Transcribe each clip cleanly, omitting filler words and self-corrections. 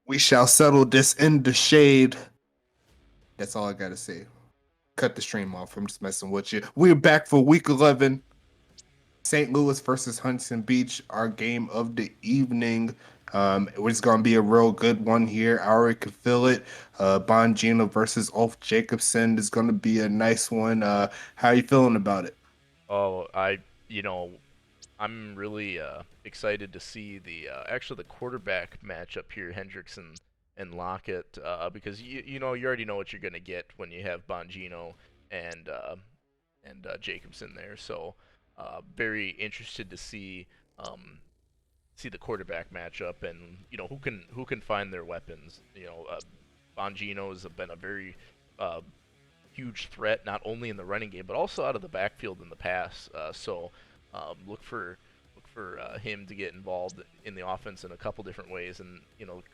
We shall settle this in the shade. That's all I gotta say. Cut the stream off. I'm just messing with you. We're back for week 11. St. Louis versus Huntington Beach, our game of the evening. It's going to be a real good one here. I already can feel it. Bongino versus Ulf Jacobson is going to be a nice one. How are you feeling about it? Oh, you know, I'm really excited to see the actually the quarterback matchup here, Hendrickson and Lockett, because you already know what you're gonna get when you have Bongino and Jacobson there. So, very interested to see the quarterback matchup and who can find their weapons. Bongino has been a very huge threat not only in the running game but also out of the backfield in the past. So look for him to get involved in the offense in a couple different ways. And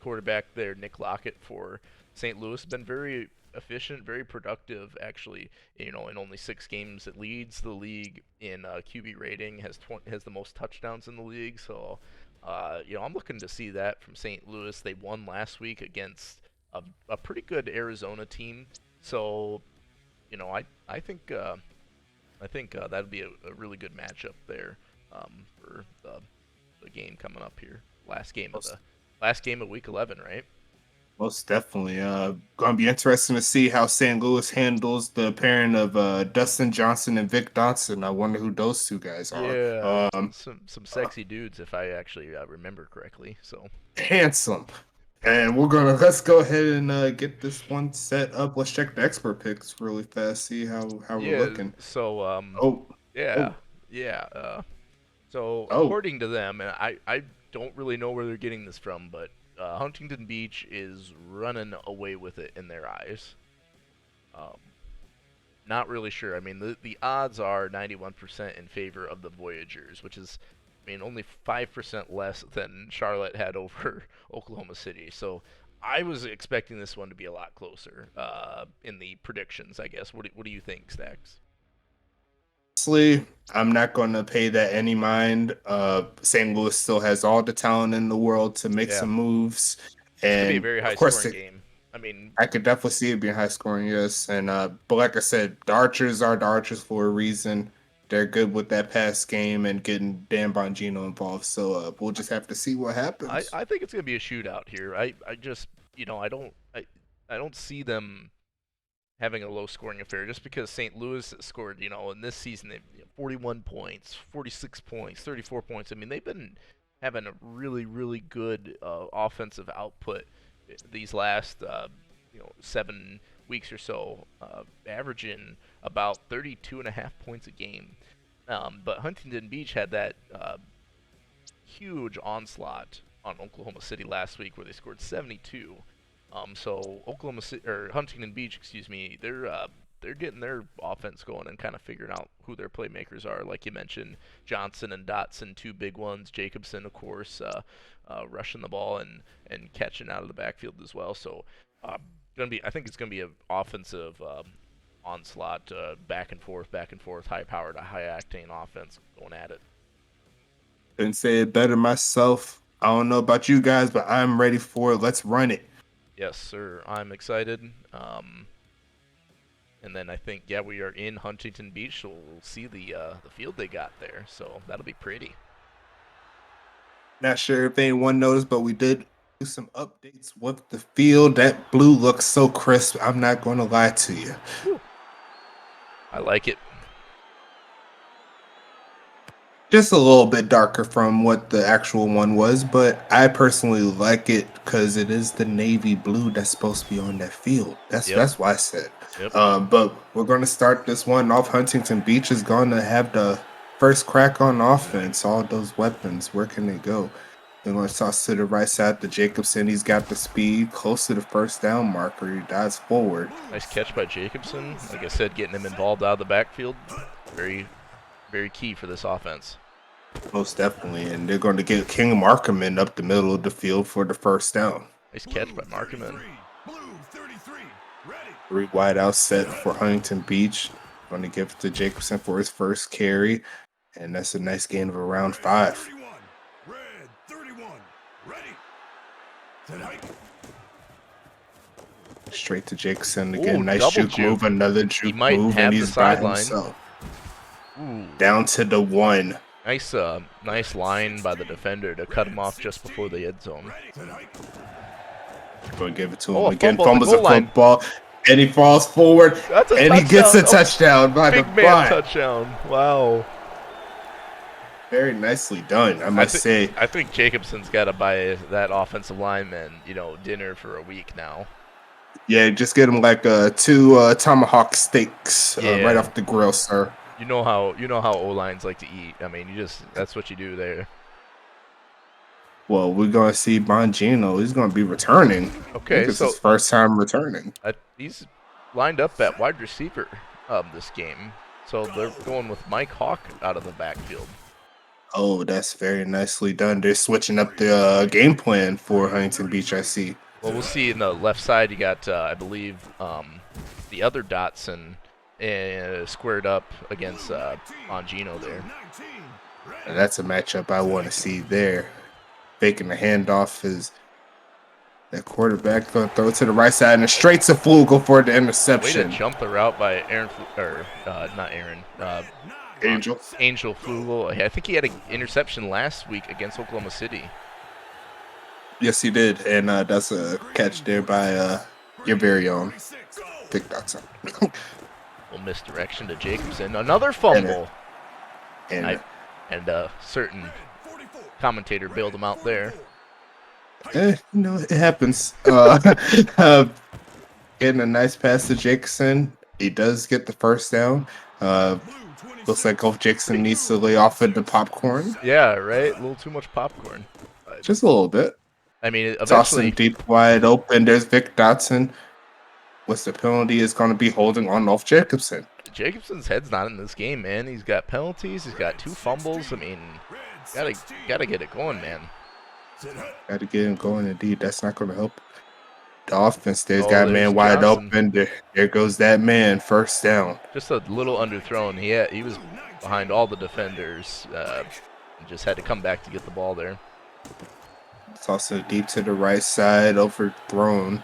quarterback there, Nick Lockett for St. Louis, has been very efficient, very productive. Actually, in only 6 games, it leads the league in QB rating. Has the most touchdowns in the league. So, I'm looking to see that from St. Louis. They won last week against a pretty good Arizona team. So I think that'd be a really good matchup there for the game coming up here. Last game of week 11, right? Most definitely. Going to be interesting to see how St. Louis handles the pairing of Dustin Johnson and Vic Dodson. I wonder who those two guys are. Yeah, some sexy dudes if I actually remember correctly. So Handsome. And let's go ahead and get this one set up. Let's check the expert picks really fast. See how we're yeah, looking. so Oh, yeah, oh, yeah. So oh. according to them, and I don't really know where they're getting this from, but Huntington Beach is running away with it in their eyes. Um, Not really sure. I mean, the odds are 91% in favor of the Voyagers, which is, I mean, only 5% less than Charlotte had over Oklahoma City. So I was expecting this one to be a lot closer in the predictions, I guess. What do you think, Stacks? Honestly, I'm not going to pay that any mind. St. Louis still has all the talent in the world to make Yeah, some moves, it's gonna be a and very of high course, scoring game. I mean, I could definitely see it being high scoring. Yes, and but like I said, the Archers are the Archers for a reason. They're good with that pass game and getting Dan Bongino involved. So we'll just have to see what I, happens. I think it's gonna be a shootout here. I just I don't see them having a low scoring affair just because St. Louis scored, in this season, 41 points, 46 points, 34 points. I mean, they've been having a really, really good offensive output these last, 7 weeks or so, averaging about 32 and a half points a game. But Huntington Beach had that huge onslaught on Oklahoma City last week where they scored 72. So Oklahoma City or Huntington Beach, excuse me, they're getting their offense going and kind of figuring out who their playmakers are. Like you mentioned, Johnson and Dotson, two big ones. Jacobson, of course, rushing the ball and catching out of the backfield as well. So, I think it's gonna be an offensive onslaught, back and forth, high powered, high acting offense going at it. Couldn't say it better myself. I don't know about you guys, but I'm ready for it. Let's run it. Yes, sir. I'm excited. And then I think, yeah, we are in Huntington Beach, so we'll see the field they got there. So that'll be pretty. Not sure if anyone noticed, but we did do some updates with the field. That blue looks so crisp. I'm not going to lie to you. Whew, I like it. Just a little bit darker from what the actual one was, but I personally like it because it is the navy blue that's supposed to be on that field. That's Yep. that's why I said. Yep. But we're going to start this one off. Huntington Beach is going to have the first crack on offense. All those weapons, where can they go? They're going to toss to the right side to Jacobson. He's got the speed close to the first down marker. He dives forward. Nice catch by Jacobson. Like I said, getting him involved out of the backfield, very, very key for this offense. Most definitely. And they're going to get King Markerman up the middle of the field for the first down. Nice catch by Markman. Three wide out set for Huntington Beach. Going to give it to Jacobson for his first carry. And that's a nice gain of around 5. Straight to Jacobson again. Ooh, Nice double juke move, juke. another He juke might move, and have the he's by sideline. himself. Ooh, Down to the 1. nice line by the defender to cut him off just before the end zone. Going to give it to Oh, him a again. fumble at the Fumbles a goal line. football, and he falls forward, That's a and he gets a touchdown. touchdown by the Big man butt. touchdown. Wow. Very nicely done, I must say. I think Jacobson's got to buy that offensive lineman, dinner for a week now. Yeah, just get him like 2 tomahawk steaks right Yeah. off the grill, sir. You know how O-lines like to eat. I mean, that's what you do there. Well, we're going to see Bongino. He's going to be returning. I Okay, think it's so his first time returning. he's lined up at wide receiver this game. So they're going with Mike Hawk out of the backfield. Oh, that's very nicely done. They're switching up the game plan for Huntington Beach, I see. Well, we'll see in the left side. You got, I believe, the other Dotson squared up against Bongino there. And that's a matchup I want to see there. Faking the handoff is that quarterback going to throw it to the right side and straight to Flugel for the Way interception. to jump the route by Angel. Angel Flugel. I think he had an interception last week against Oklahoma City. Yes, he did. And that's a catch there by your very own Dick Dotson. Little misdirection to Jacobson. Another fumble. And a certain commentator bailed him out there. it happens. Getting a nice pass to Jacobson. He does get the first down. Looks like Golf Jacobson needs to lay off at the popcorn. Yeah, right? A little too much popcorn. Just a little bit. I mean, eventually... Tossing deep wide open. There's Vic Dotson. What's the penalty? Is going to be holding on off Jacobson. Jacobson's head's not in this game, man. He's got penalties. He's got 2 fumbles. I mean, gotta get it going, man. Got to get him going, indeed. That's not going to help the offense. There's There's man wide Johnson. open. There goes that man. First down. Just a little underthrown. He was behind all the defenders. Just had to come back to get the ball there. It's also deep to the right side, overthrown.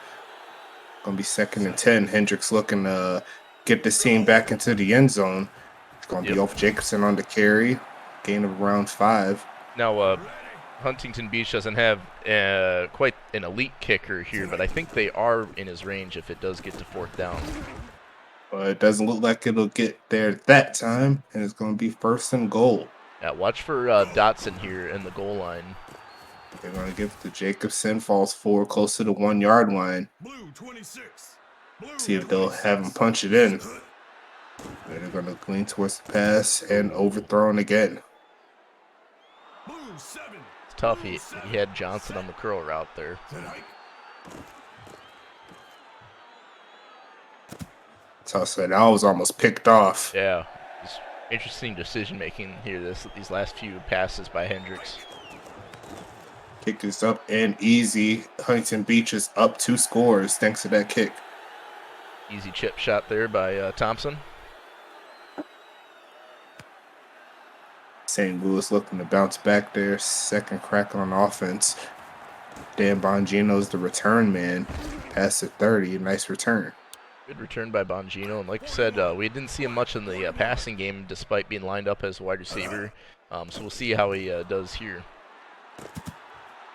Going to be 2nd and 10. Hendricks looking to get this team back into the end zone. It's going to be off Jacobson on the carry. Gain of around 5. Now, Huntington Beach doesn't have quite an elite kicker here, but I think they are in his range if it does get to 4th down. It doesn't look like it'll get there that time, and it's going to be 1st and goal. Yeah, watch for Dotson here in the goal line. They're going to give it to Jacobson. Falls forward close to the 1-yard line. See if they'll have him punch it in. They're going to lean towards the pass and overthrown again. It's tough. He had Johnson on the curl route there. So that was almost picked off. Yeah, it's interesting decision making here. These last few passes by Hendricks. Kick is up and easy. Huntington Beach is up 2 scores thanks to that kick. Easy chip shot there by Thompson. St. Louis looking to bounce back there. Second crack on offense. Dan Bongino's the return man. Pass at 30. Nice return. Good return by Bongino. And like you said, we didn't see him much in the passing game despite being lined up as a wide receiver. So we'll see how he does here.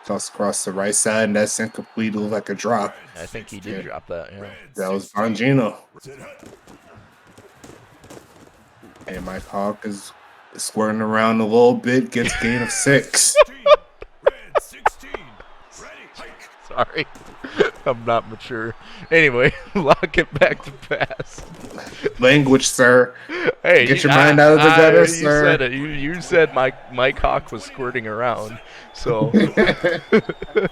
Toss across the right side, and that's incomplete. Looked like a drop. I think he did drop that, yeah. That was Bongino. And Mike Hawk is squirting around a little bit, gets gain of 6. Sorry. I'm not mature. Anyway, lock it back to pass. Language, sir. Hey, get your mind out of the gutter, sir. Said it. You said Mike Hawk was squirting around, so. I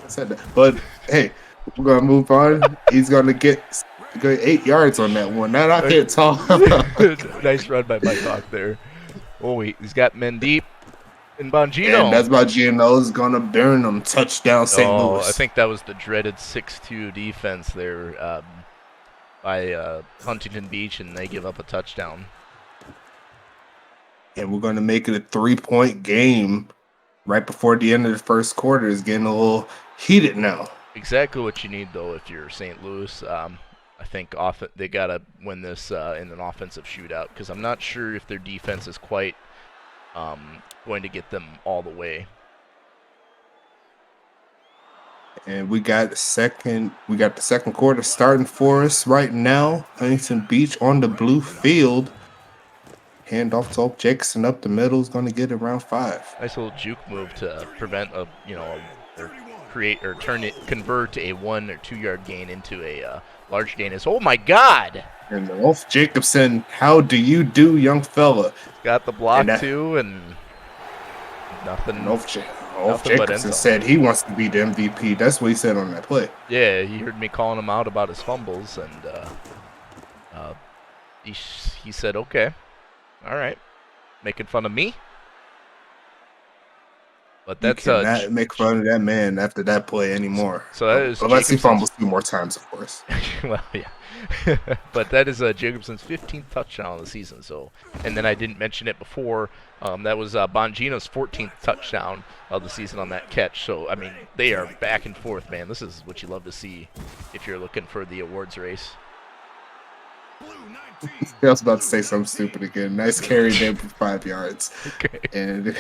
said that. But hey, we're gonna move on. He's gonna get 8 yards on that one. That I can't talk. Nice run by Mike Hawk there. Oh, he's got men deep. And Bongino. And that's Bongino's gonna burn them. Touchdown, St. Louis. I think that was the dreaded 6-2 defense there by Huntington Beach, and they give up a touchdown. And we're gonna make it a 3-point game right before the end of the first quarter. Is getting a little heated now. Exactly what you need, though, if you're St. Louis. I think they gotta win this in an offensive shootout because I'm not sure if their defense is quite going to get them all the way. And we got the second quarter starting for us right now. Huntington Beach on the blue field. Hand off to Jackson up the middle is going to get around 5. Nice little juke move to prevent or convert a 1 or 2 yard gain into a large gain. Oh my God! And Ulf Jacobson, how do you do, young fella? Got the block and too, and nothing. And Ulf nothing but Jacobson said he wants to be the MVP. That's what he said on that play. Yeah, he heard me calling him out about his fumbles, and he said, "Okay, all right, making fun of me." But that's you cannot make fun of that man after that play anymore. So that is unless he fumbles 2 more times, of course. Well, yeah. But that is Jacobson's 15th touchdown of the season. So, and then I didn't mention it before. That was Bongino's 14th touchdown of the season on that catch. So, I mean, they are back and forth, man. This is what you love to see if you're looking for the awards race. I was about to say something stupid again. Nice carry there for 5 yards. Okay. And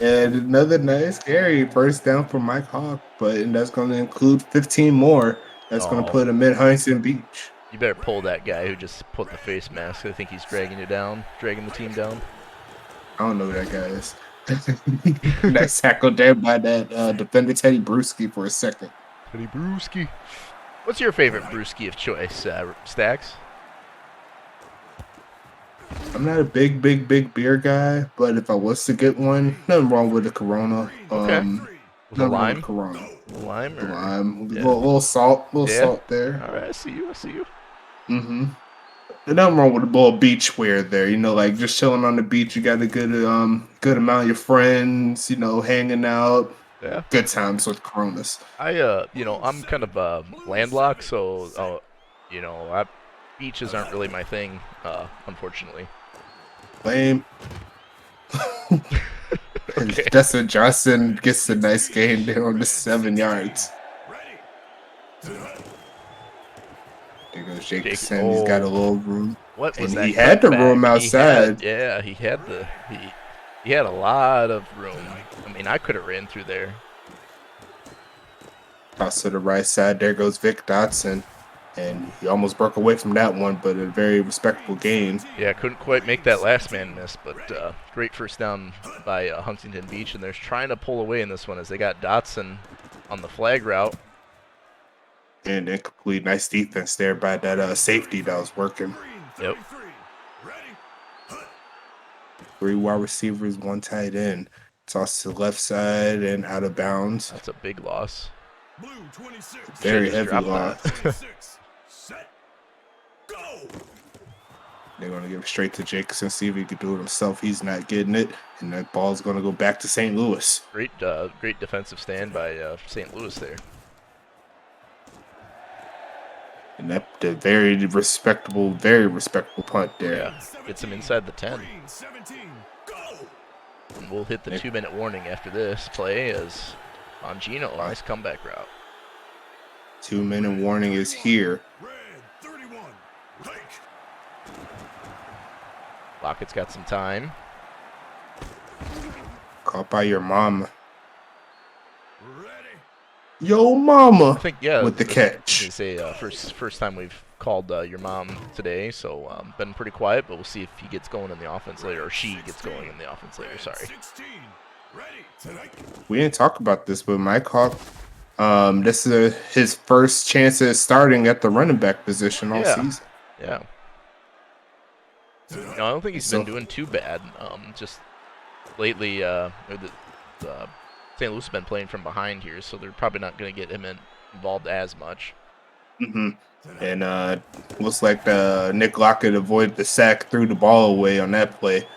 and another nice carry. First down for Mike Hawk, and that's going to include 15 more. That's going to put him in Huntington Beach. You better pull that guy who just put the face mask. I think he's dragging the team down. I don't know who that guy is. Nice tackle there by that defender Teddy Bruschi for a second. Teddy Bruschi. What's your favorite brewski of choice, Stacks? I'm not a big beer guy, but if I was to get one, nothing wrong with a Corona. Okay. With a lime? Corona. Lime? Or? Lime. Yeah. Little salt. Salt there. All right, I see you. Mm-hmm. There's nothing wrong with a little beach wear there. Like just chilling on the beach. You got a good amount of your friends, hanging out. Yeah. Good times with Coronas. I'm kind of landlocked, so beaches aren't really my thing, unfortunately. Lame. Okay. Justin Johnson gets a nice gain there on the 7 yards. There goes Jacobson. He's got a little room. What was and that? He had the room outside. He had a lot of room. I mean, I could have ran through there. Toss to the right side. There goes Vic Dotson. And he almost broke away from that one, but a very respectable gain. Yeah, couldn't quite make that last man miss, but great first down by Huntington Beach. And they're trying to pull away in this one as they got Dotson on the flag route. And incomplete. Nice defense there by that safety that was working. Yep. 3 wide receivers, 1 tight end. Toss to the left side and out of bounds. That's a big loss. Very heavy loss. They're going to give it straight to Jacobson, see if he can do it himself. He's not getting it, and that ball's going to go back to St. Louis. Great defensive stand by St. Louis there. And that the very respectable punt there. Yeah, gets him inside the 10. And we'll hit the 2-minute warning after this play as Bongino, nice comeback route. 2-minute warning is here. Lockett's got some time. Caught by your mama. Yo, mama. I think, yeah. With the catch. They say first time we've called your mom today, so been pretty quiet, but we'll see if he gets going in the offense later, or she gets going in the offense later. Sorry. We didn't talk about this, but Mike Hawk, this is his first chance at starting at the running back position all season. Yeah. No, I don't think he's been doing too bad. Just lately, St. Louis has been playing from behind here, so they're probably not going to get him involved as much. Mm-hmm. And looks like Nick Lockett avoided the sack, threw the ball away on that play.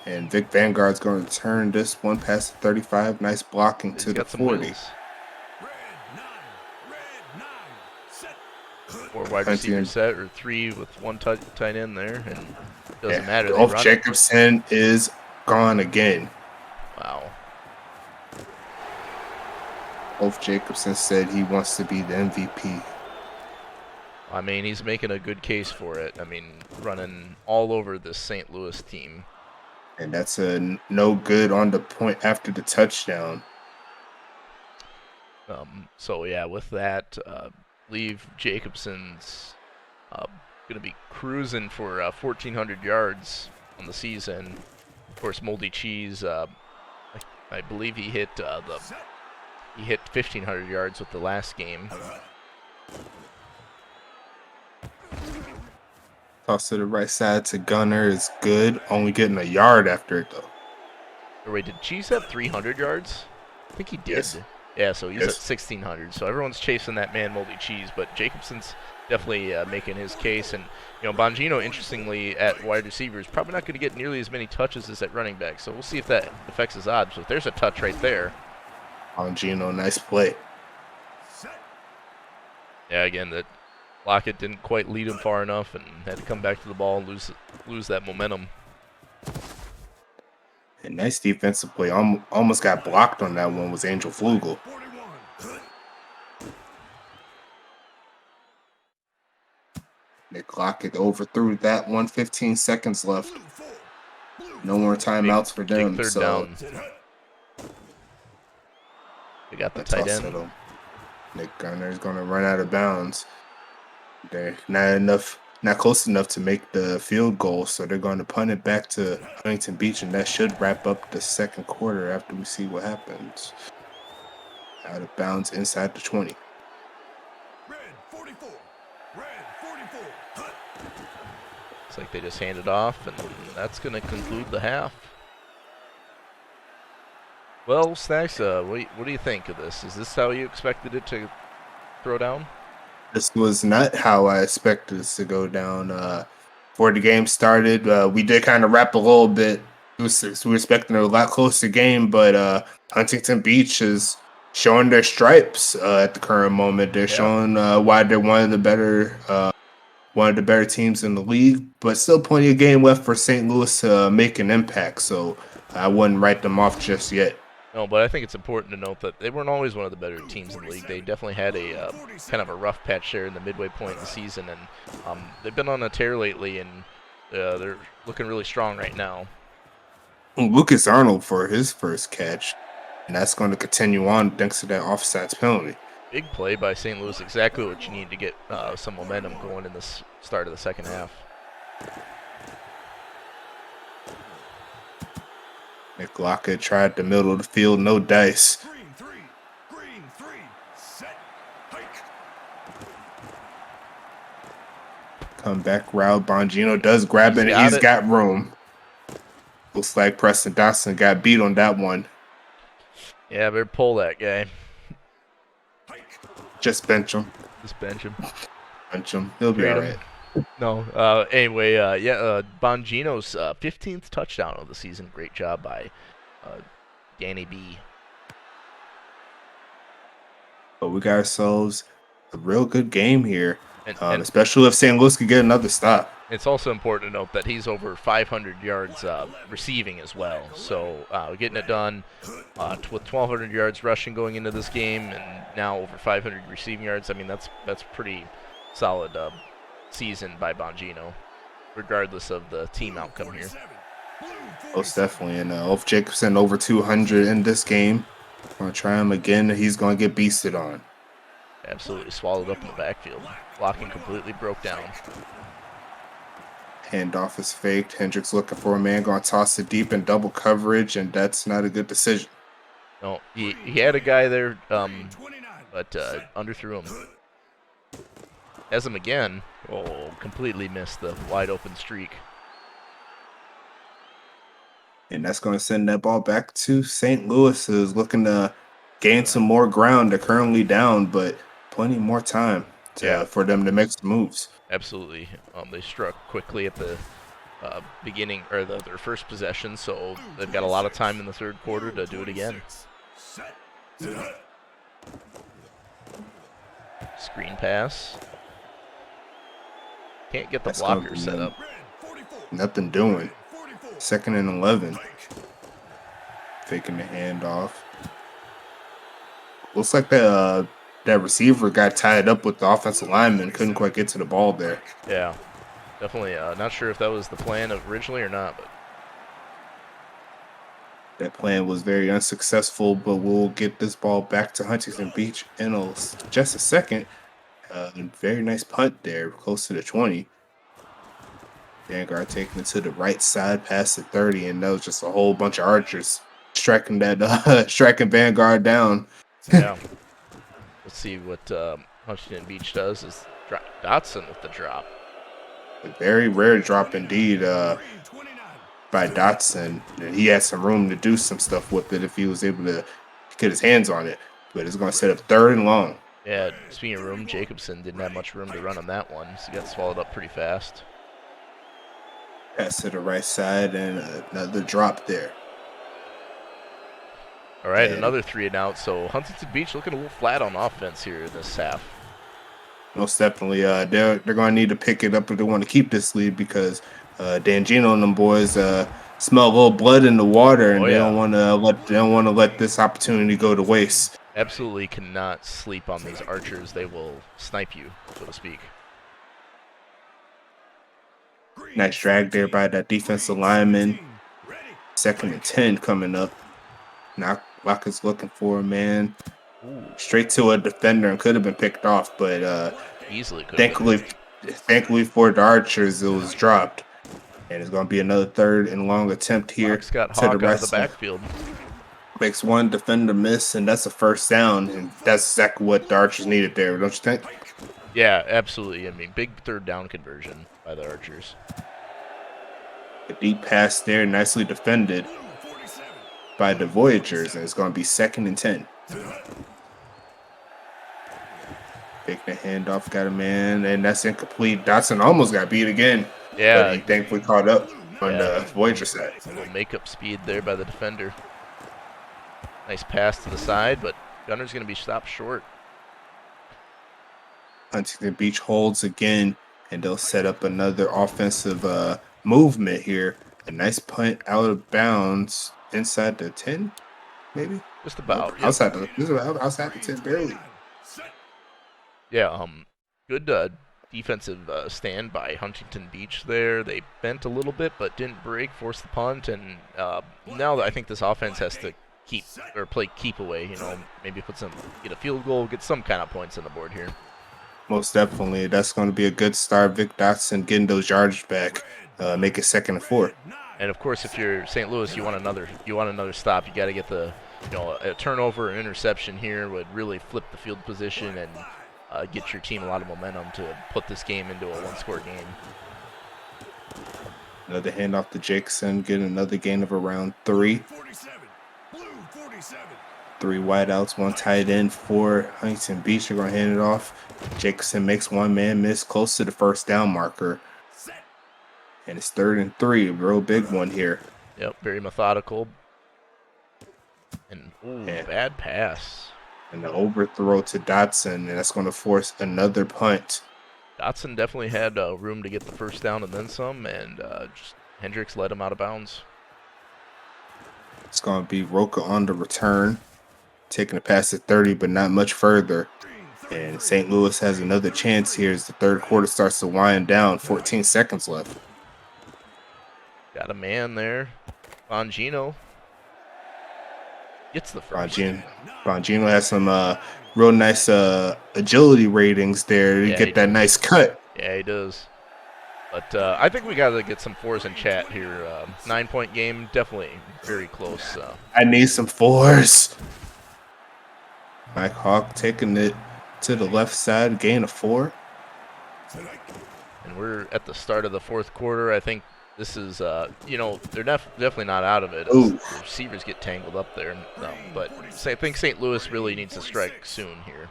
And Vic Vanguard's going to turn this one past the 35. Nice blocking to the 40. 4 wide receiver set, or 3 with 1 tight end there, and doesn't matter. Ulf Jacobson is gone again. Wow. Ulf Jacobson said he wants to be the MVP. I mean, he's making a good case for it. I mean, running all over this St. Louis team. And that's a no good on the point after the touchdown. So yeah, with that, leave Jacobson's going to be cruising for 1,400 yards on the season. Of course, Moldy Cheese, I believe he hit 1,500 yards with the last game. Toss to the right side to Gunner is good. Only getting a yard after it though. Or wait, did Cheese have 300 yards? I think he did. Yes. Yeah, so he's Yes. at 1,600. So everyone's chasing that man, Moldy Cheese, but Jacobson's definitely making his case. And Bongino, interestingly, at wide receiver is probably not going to get nearly as many touches as at running back. So we'll see if that affects his odds. So there's a touch right there. Gino, nice play. Yeah, again, that Lockett didn't quite lead him far enough and had to come back to the ball and lose that momentum. A nice defensive play. Almost got blocked on that one was Angel Flugel. Nick Lockett overthrew that one. 15 seconds left. No more timeouts for them. Big third down. They got the tight end. Nick Gunner is going to run out of bounds. They're not close enough to make the field goal, so they're going to punt it back to Huntington Beach, and that should wrap up the second quarter after we see what happens. Out of bounds inside the 20. Red 44. Red 44. Looks like they just handed off, and that's going to conclude the half. Well, Snacks, what do you think of this? Is this how you expected it to throw down? This was not how I expected this to go down. Before the game started, we did kind of wrap a little bit. We were expecting a lot closer game, but Huntington Beach is showing their stripes at the current moment. They're showing why they're one of the better teams in the league, but still plenty of game left for St. Louis to make an impact. So I wouldn't write them off just yet. No, but I think it's important to note that they weren't always one of the better teams in the league. They definitely had a kind of a rough patch there in the midway point of the season, and they've been on a tear lately, and they're looking really strong right now. Lucas Arnold for his first catch, and that's going to continue on thanks to that offsides penalty. Big play by St. Louis, exactly what you need to get some momentum going in the start of the second half. Nick Lockett tried the middle of the field, no dice. Green three, set, hike. Come back route. Bongino does grab it, and he's got room. Looks like Preston Dawson got beat on that one. Yeah, better pull that guy. Just bench him. Just bench him. Bench him. He'll be all right. No. Anyway, Bongino's 15th touchdown of the season. Great job by Danny B. But we got ourselves a real good game here, and especially if St. Louis could get another stop. It's also important to note that he's over 500 yards receiving as well. So getting it done with 1,200 yards rushing going into this game, and now over 500 receiving yards. I mean, that's pretty solid season by Bongino, regardless of the team outcome here. Most definitely. And Ulf Jacobson over 200 in this game. Going to try him again. He's going to get beasted on. Absolutely swallowed up in the backfield. Blocking completely broke down. Handoff is faked. Hendricks looking for a man. Going to toss it deep in double coverage, and that's not a good decision. No, he had a guy there, but underthrew him. Has him again. Oh, completely missed the wide open streak. And that's going to send that ball back to St. Louis, who's looking to gain some more ground. They're currently down, but plenty more time for them to make some moves. Absolutely. They struck quickly at the beginning, or their first possession, so they've got a lot of time in the third quarter to do it again. Screen pass. Can't get the blocker set up. Nothing doing. 2nd and 11. Faking the handoff. looks like that receiver got tied up with the offensive lineman. Couldn't quite get to the ball there. Yeah, definitely. Not sure if that was the plan originally or not, but That plan was very unsuccessful, but we'll get this ball back to Huntington Beach in just a second. Very nice punt there, close to the 20. Vanguard taking it to the right side past the 30, and that was just a whole bunch of archers striking striking Vanguard down. yeah. Let's see what Huntington Beach does. Is Dotson with the drop. A very rare drop indeed by Dotson. And he had some room to do some stuff with it if he was able to get his hands on it. But it's going to set up 3rd and long. Yeah, speaking of room, Jacobson didn't have much room to run on that one, so he got swallowed up pretty fast. Pass to the right side and another drop there. All right, another 3 and out. So Huntington Beach looking a little flat on offense here in this half. Most definitely, they're going to need to pick it up if they want to keep this lead because Dangino and them boys smell a little blood in the water, and they don't want to let this opportunity go to waste. Absolutely cannot sleep on these archers. They will snipe you, so to speak. Nice drag there by that defensive lineman. 2nd and 10 coming up. Now Lock is looking for a man. Straight to a defender and could have been picked off, but easily could. Thankfully for the archers, it was dropped. And it's going to be another 3rd and long attempt here. Lock's got to the Hawk right out of the backfield. Makes one defender miss, and that's a 1st down. And that's exactly what the archers needed there, don't you think? Yeah, absolutely. I mean, big 3rd down conversion by the archers. A deep pass there, nicely defended by the Voyagers, and it's going to be 2nd and 10. Taking the handoff, got a man, and that's incomplete. Dotson almost got beat again. Yeah. But he thankfully caught up on the Voyager side. A little makeup speed there by the defender. Nice pass to the side, but Gunner's going to be stopped short. Huntington Beach holds again, and they'll set up another offensive movement here. A nice punt out of bounds inside the 10, maybe? Just about. Yep. Outside the 10, barely. Yeah, good defensive stand by Huntington Beach there. They bent a little bit, but didn't break, forced the punt, and now I think this offense has to play keep away. You know, maybe get a field goal, get some kind of points on the board here. Most definitely, that's going to be a good start. Vic Dotson getting those yards back, make it 2nd and 4. And of course, if you're St. Louis, you want another stop. You got to get a turnover, an interception here would really flip the field position and get your team a lot of momentum to put this game into a 1-score game. Another handoff to Jackson, getting another gain of around 3. 3 wideouts, 1 tight end for Huntington Beach. They're going to hand it off. Jacobson makes one man miss close to the 1st down marker. And it's 3rd and 3, a real big one here. Yep, very methodical. And bad pass. And the overthrow to Dotson, and that's going to force another punt. Dotson definitely had room to get the 1st down and then some, and just Hendricks let him out of bounds. It's going to be Roca on the return, taking a pass at 30, but not much further. And St. Louis has another chance here as the 3rd quarter starts to wind down. 14 seconds left. Got a man there. Bongino gets the 1st. Bongino has some real nice agility ratings there. You get that nice cut. Yeah, he does. But I think we got to get some 4s in chat here. 9-point game, definitely very close. I need some 4s. Mike Hawk taking it to the left side, gain of 4. And we're at the start of the 4th quarter. I think this is, they're definitely not out of it. The receivers get tangled up there. But I think St. Louis really needs to strike soon here.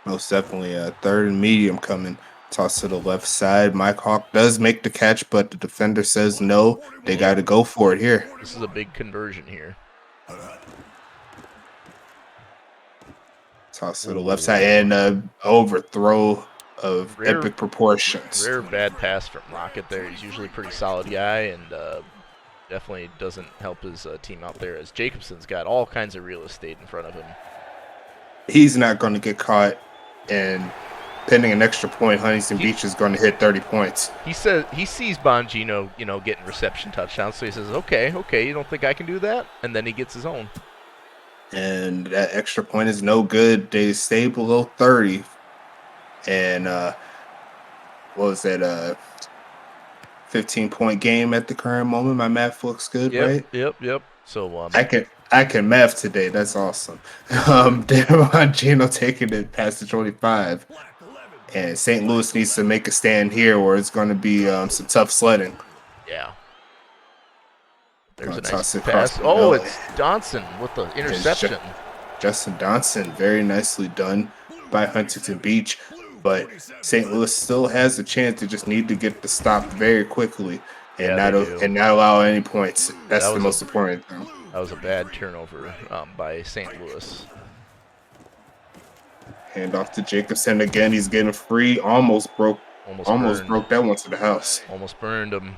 Most definitely. 3rd and medium coming. Toss to the left side. Mike Hawk does make the catch, but the defender says no. They got to go for it here. This is a big conversion here. Toss to the left side and overthrow of epic proportions. Rare bad pass from Lockett there. He's usually a pretty solid guy and definitely doesn't help his team out there as Jacobson's got all kinds of real estate in front of him. he's not going to get caught, and pending an extra point, Huntington Beach is going to hit 30 points. He says he sees Bongino, getting reception touchdowns, so he says, okay, you don't think I can do that? And then he gets his own. And that extra point is no good. They stay below 30. And what was that? 15-point game at the current moment. My math looks good, right? Yep. So I can math today. That's awesome. Dan Gino taking it past the 25. And St. Louis needs to make a stand here, or it's going to be some tough sledding. yeah. There's a Toss nice it across pass. the Oh, middle. it's Johnson with the interception. Justin Donson, very nicely done by Huntington Beach. But St. Louis still has a chance. They just need to get the stop very quickly and Yeah, they do. not allow any points. That's That the was most important thing. That was a bad turnover by St. Louis. Hand off to Jacobson again. He's getting free. Almost broke Burned. broke that one to the house. Almost burned him.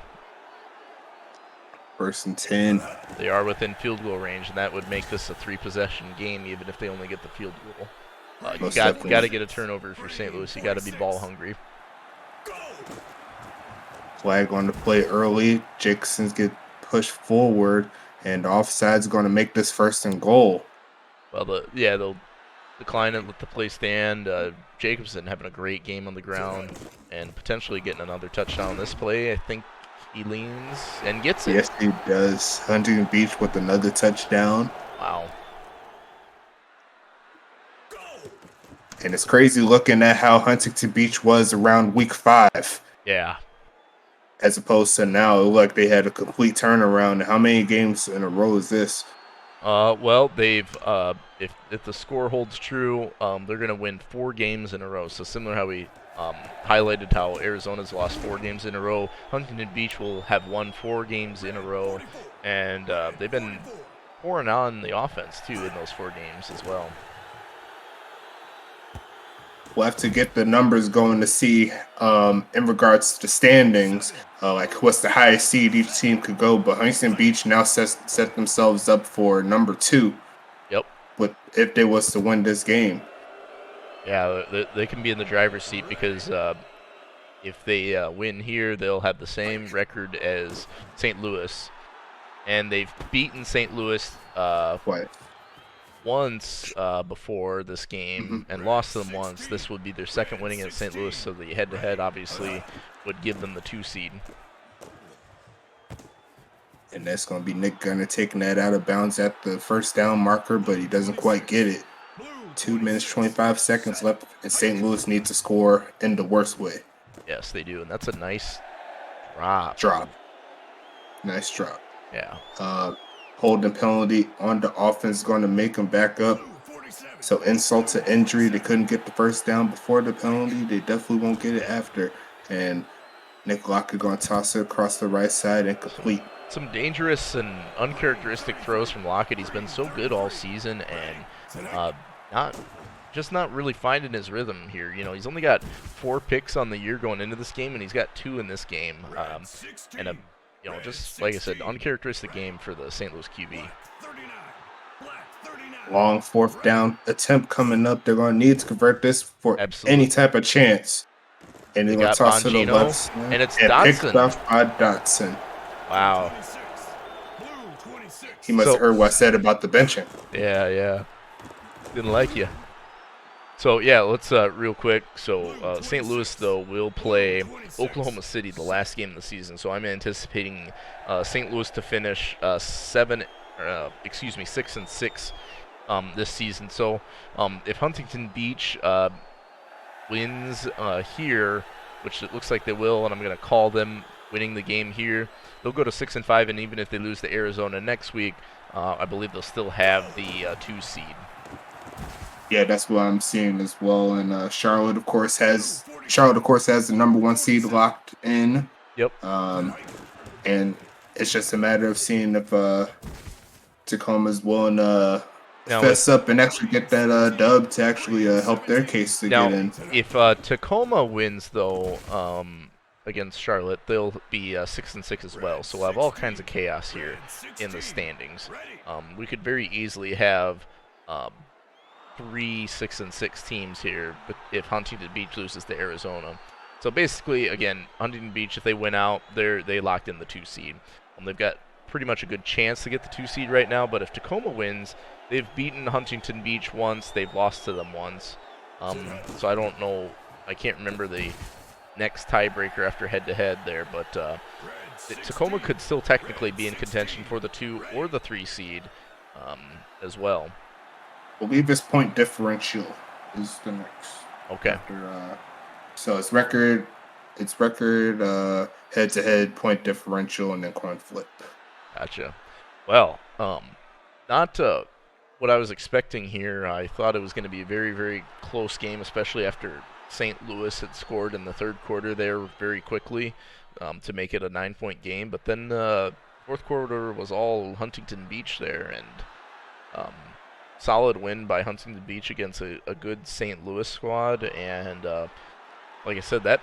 1st and 10. They are within field goal range, and that would make this a 3-possession game, even if they only get the field goal. You Most got definitely. to get a turnover for St. Louis. You got to be ball hungry. Flag on the play early. Jacobson's get pushed forward, and offside's going to make this 1st and goal. Well, they'll decline and let the play stand. Jacobson having a great game on the ground and potentially getting another touchdown this play. I think he leans and gets it. Yes, he does. Huntington Beach with another touchdown. Wow. And it's crazy looking at how Huntington Beach was around week 5. Yeah. As opposed to now, it looked like they had a complete turnaround. How many games in a row is this? Well, they've if the score holds true, they're gonna win 4 games in a row. So similar how we highlighted how Arizona's lost 4 games in a row, Huntington Beach will have won 4 games in a row, and they've been pouring on the offense too in those 4 games as well. We'll have to get the numbers going to see in regards to the standings, like what's the highest seed each team could go. But Huntington Beach now set themselves up for number 2. Yep. If they was to win this game. Yeah, they can be in the driver's seat because if they win here, they'll have the same record as St. Louis, and they've beaten St. Louis once before this game and lost to them once. This would be their 2nd win against St. Louis, so the head-to-head obviously would give them the 2 seed. And that's going to be Nick Gunner taking that out of bounds at the 1st down marker, but he doesn't quite get it. 2 minutes, 25 seconds left, and St. Louis needs to score in the worst way. Yes, they do, and that's a nice Drop. Nice drop. Yeah. Holding penalty on the offense is going to make them back up. So insult to injury, they couldn't get the 1st down before the penalty. They definitely won't get it after. And Nick Locker going to toss it across the right side and complete. Some dangerous and uncharacteristic throws from Lockett. He's been so good all season and not really finding his rhythm here. He's only got 4 picks on the year going into this game, and he's got 2 in this game. And just like I said, uncharacteristic game for the St. Louis QB. Long 4th down attempt coming up. They're going to need to convert this for any type of chance. And they're going to toss to the left side. And it's Picked Dotson. off by Dotson. Wow. He must have heard what I said about the benching. Yeah. Didn't like you. So, yeah, let's real quick. So, St. Louis, though, will play Oklahoma City the last game of the season. So, I'm anticipating St. Louis to finish 6-6 this season. So, if Huntington Beach wins here, which it looks like they will, and I'm going to call them winning the game here, they'll go to 6-5, and even if they lose to Arizona next week, I believe they'll still have the 2 seed. Yeah, that's what I'm seeing as well. And Charlotte, of course, has the number 1 seed locked in. Yep. And it's just a matter of seeing if Tacoma's willing to fess up and actually get that dub to actually help their case to get in. If Tacoma wins, though, against Charlotte, they'll be 6-6 as well. So we'll have all kinds of chaos here in the standings. We could very easily have 3 6-6 teams here if Huntington Beach loses to Arizona. So basically, again, Huntington Beach, if they win out, they locked in the 2 seed. They've got pretty much a good chance to get the 2 seed right now, but if Tacoma wins, they've beaten Huntington Beach once, they've lost to them once. So I don't know, I can't remember the next tiebreaker after head-to-head there, but Tacoma could still technically be in contention for the 2 or the 3 seed as well. I believe it's point differential is the next. Okay. After, so it's record, head-to-head, point differential, and then coin flip. Gotcha. Well, not what I was expecting here. I thought it was going to be a very, very close game, especially after St. Louis had scored in the third quarter there very quickly to make it a 9-point game. But then fourth quarter was all Huntington Beach there, and solid win by Huntington Beach against a good St. Louis squad. And like I said, that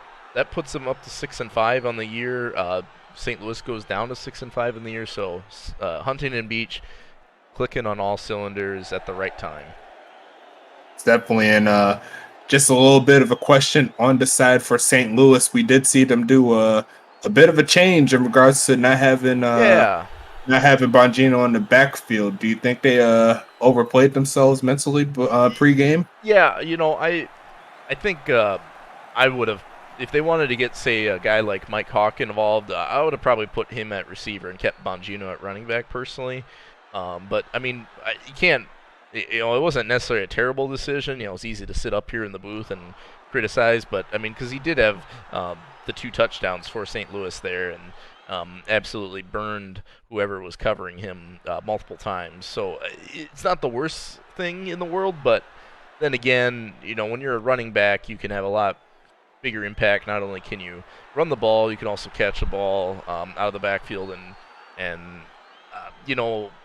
puts them up to 6-5 on the year. St. Louis goes down to 6-5 in the year, so Huntington Beach clicking on all cylinders at the right time. It's definitely just a little bit of a question on the side for St. Louis. We did see them do a bit of a change in regards to not having Bongino on the backfield. Do you think they overplayed themselves mentally pregame? Yeah, I think I would have, if they wanted to get, say, a guy like Mike Hawk involved, I would have probably put him at receiver and kept Bongino at running back personally. But I mean, you can't. It wasn't necessarily a terrible decision. It's easy to sit up here in the booth and criticize, but I mean, because he did have the 2 touchdowns for St. Louis there, and absolutely burned whoever was covering him multiple times. So it's not the worst thing in the world, but then again, when you're a running back, you can have a lot bigger impact. Not only can you run the ball, you can also catch the ball out of the backfield, and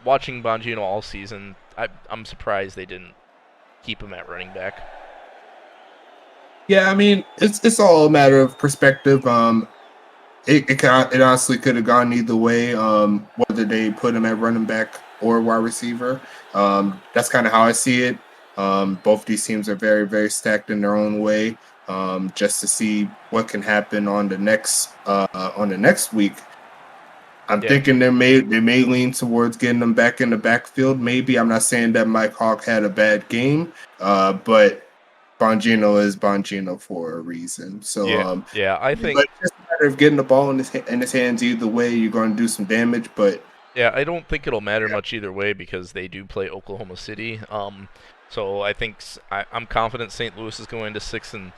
watching Bongino all season, I'm surprised they didn't keep him at running back. Yeah, I mean, it's all a matter of perspective. It honestly could have gone either way. Whether they put him at running back or wide receiver, that's kind of how I see it. Both these teams are very, very stacked in their own way. Just to see what can happen on the next week. I'm thinking they may lean towards getting them back in the backfield. Maybe. I'm not saying that Mike Hawk had a bad game, but Bongino is Bongino for a reason. So I think but it's just a matter of getting the ball in his hands. Either way, you're going to do some damage. But yeah, I don't think it'll matter much either way because they do play Oklahoma City. So I think I'm confident St. Louis is going to 6-6.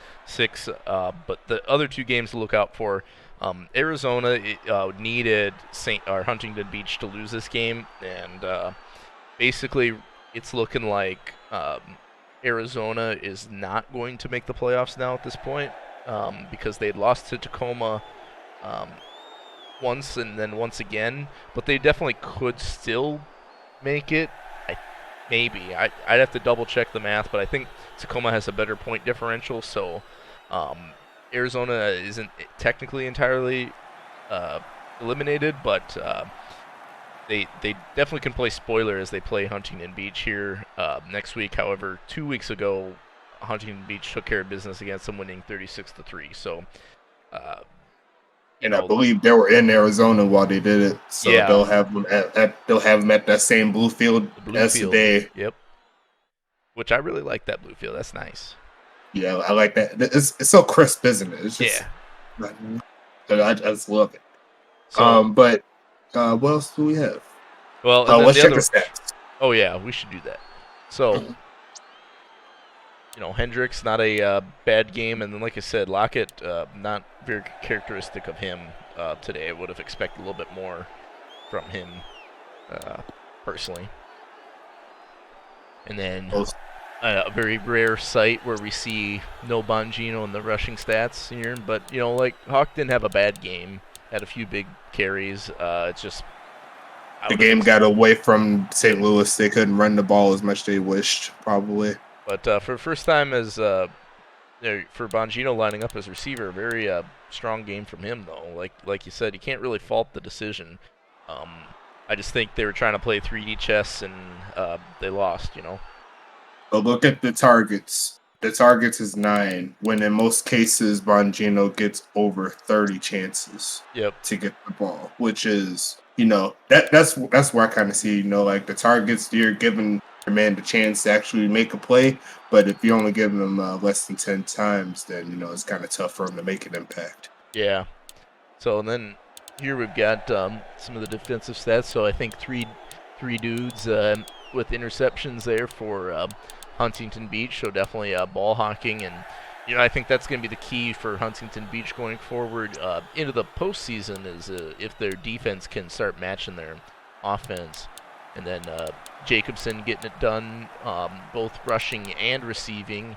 But the other 2 games to look out for. Arizona needed Huntington Beach to lose this game, and basically it's looking like Arizona is not going to make the playoffs now at this point because they'd lost to Tacoma once and then once again, but they definitely could still make it. Maybe. I'd have to double check the math, but I think Tacoma has a better point differential, so Arizona isn't technically entirely eliminated, but they definitely can play spoiler as they play Huntington Beach here next week. However, 2 weeks ago, Huntington Beach took care of business against them, winning 36-3. So, I believe they were in Arizona while they did it, so Yeah. they'll have them at that same blue field as today. Yep. Which I really like that blue field. That's nice. Yeah, I like that. It's so crisp, isn't it? It's just, I just love it. So, but what else do we have? Well, let's check the stats. Oh yeah, we should do that. So, Hendricks, not a bad game, and then like I said, Lockett, not very characteristic of him today. I would have expected a little bit more from him personally. And then a very rare sight where we see no Bongino in the rushing stats here, but like Hawk didn't have a bad game, had a few big carries. It's just the game got away from St. Louis. They couldn't run the ball as much as they wished, probably. But for the first time as for Bongino lining up as receiver, very strong game from him though. Like you said, you can't really fault the decision. I just think they were trying to play 3D chess and they lost. But look at the targets. The targets is 9, when in most cases Bongino gets over 30 chances Yep. to get the ball, which is, that's where I kind of see, like the targets, you're giving your man the chance to actually make a play. But if you only give him less than 10 times, then it's kind of tough for him to make an impact. Yeah. So and then here we've got some of the defensive stats. So I think three dudes with interceptions there for Huntington Beach. So definitely ball hawking, and I think that's going to be the key for Huntington Beach going forward into the postseason is if their defense can start matching their offense, and then Jacobson getting it done, both rushing and receiving.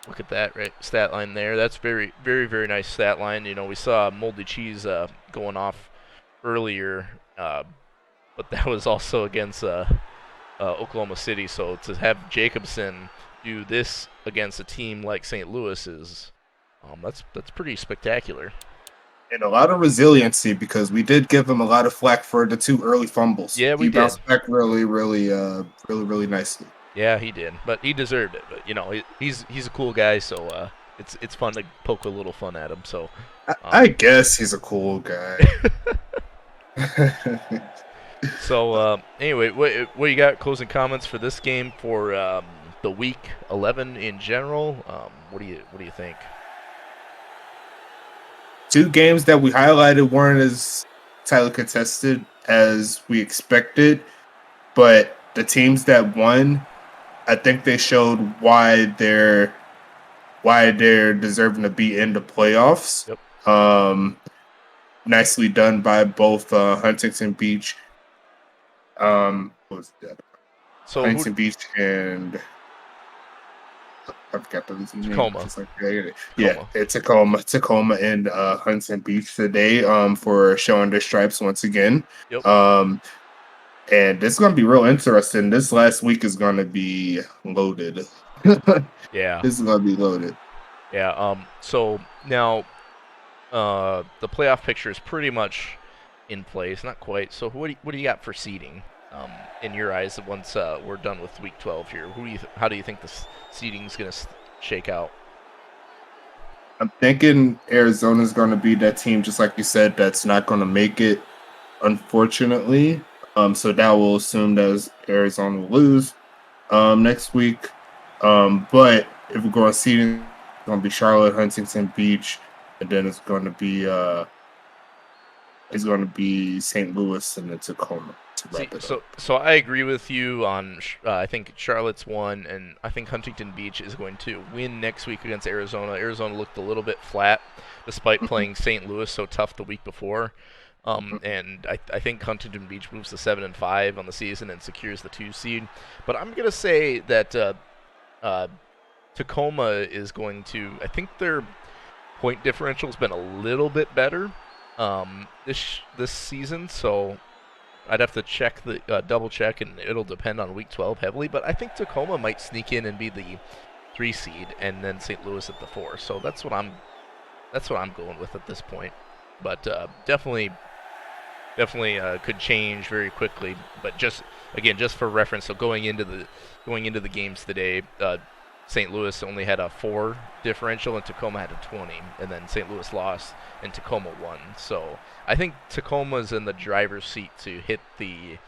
Look at that stat line there. That's very, very, very nice stat line. We saw Moldy Cheese going off earlier, but that was also against Oklahoma City. So to have Jacobson do this against a team like St. Louis is that's pretty spectacular. And a lot of resiliency, because we did give him a lot of flack for the 2 early fumbles. Yeah, we He did. bounced back really, really, really nicely. Yeah, he did, but he deserved it. But he's a cool guy, so it's fun to poke a little fun at him. So I guess he's a cool guy. So anyway, what you got? Closing comments for this game for the week 11 in general. What do you think? 2 games that we highlighted weren't as tightly contested as we expected, but the teams that won, I think they showed why they're deserving to be in the playoffs. Yep. Nicely done by both Huntington Beach. What was that? So Huntington Beach and I forgot the name. Tacoma. Just like Tacoma and Huntington Beach today. For showing their stripes once again. Yep. And this is going to be real interesting. This last week is going to be loaded. Yeah. This is going to be loaded. Yeah. So now, the playoff picture is pretty much in place. Not quite. So what do you got for seeding? In your eyes, once we're done with Week 12 here, how do you think the seeding is going to shake out? I'm thinking Arizona's going to be that team, just like you said, that's not going to make it, unfortunately. So that will assume that Arizona will lose next week. But if we're going seeding, it's going to be Charlotte, Huntington Beach, and then it's going to be St. Louis and then Tacoma. So I agree with you on. I think Charlotte's won, and I think Huntington Beach is going to win next week against Arizona. Arizona looked a little bit flat, despite playing St. Louis so tough the week before. And I think Huntington Beach moves to 7-5 on the season and secures the 2 seed. But I'm gonna say that Tacoma is going to. I think their point differential has been a little bit better this season, so I'd have to double check, and it'll depend on Week 12 heavily. But I think Tacoma might sneak in and be the 3 seed, and then St. Louis at the 4. So that's what I'm going with at this point. But definitely could change very quickly. But just for reference, so going into the games today, St. Louis only had a 4 differential and Tacoma had a 20, and then St. Louis lost and Tacoma won. So I think Tacoma's in the driver's seat to hit the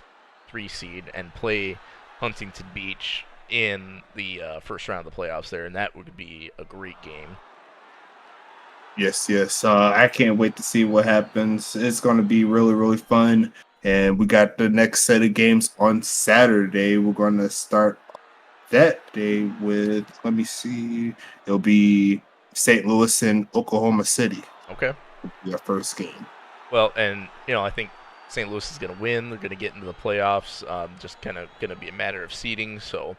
3 seed and play Huntington Beach in the first round of the playoffs there, and that would be a great game. Yes. I can't wait to see what happens. It's going to be really, really fun. And we got the next set of games on Saturday. We're going to start that day with, let me see, it'll be St. Louis and Oklahoma City. Okay. It'll be our first game. Well, and, I think St. Louis is going to win. They're going to get into the playoffs. Just kind of going to be a matter of seeding. So,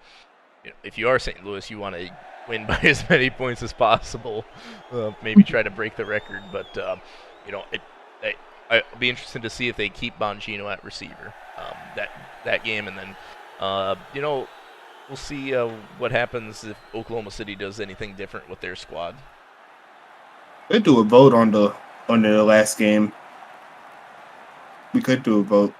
if you are St. Louis, you want to win by as many points as possible. Maybe try to break the record. But, I'll be interested to see if they keep Bongino at receiver that game. And then, we'll see what happens if Oklahoma City does anything different with their squad. We could do a vote on the last game. We could do a vote.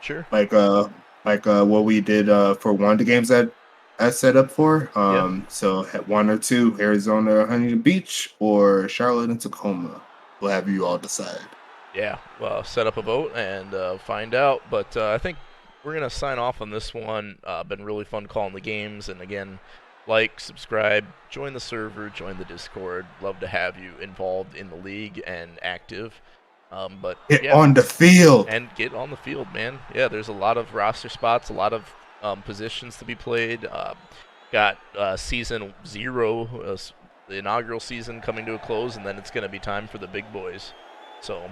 Sure. Like what we did for one of the games that I set up for. Yeah. So at 1 or 2, Arizona, Huntington Beach, or Charlotte and Tacoma. We'll have you all decide. Yeah, well, set up a vote and find out. But I think we're going to sign off on this one. Been really fun calling the games. And again, like, subscribe, join the server, join the Discord. Love to have you involved in the league and active. But Get yeah, on the field. and get on the field, man. Yeah, there's a lot of roster spots, a lot of positions to be played. Got season 0, the inaugural season coming to a close, and then it's going to be time for the big boys. So,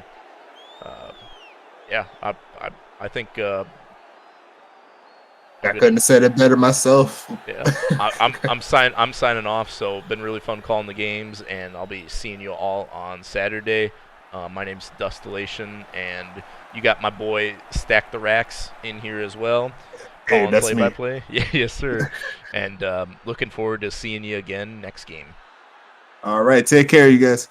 yeah, I think I couldn't have said it better myself. yeah, I'm signing off. So, been really fun calling the games, and I'll be seeing you all on Saturday. My name's Dustillation, and you got my boy Stack the Racks in here as well. Hey, Calling that's play-by-play. Yeah, yes, sir. And looking forward to seeing you again next game. All right, take care, you guys.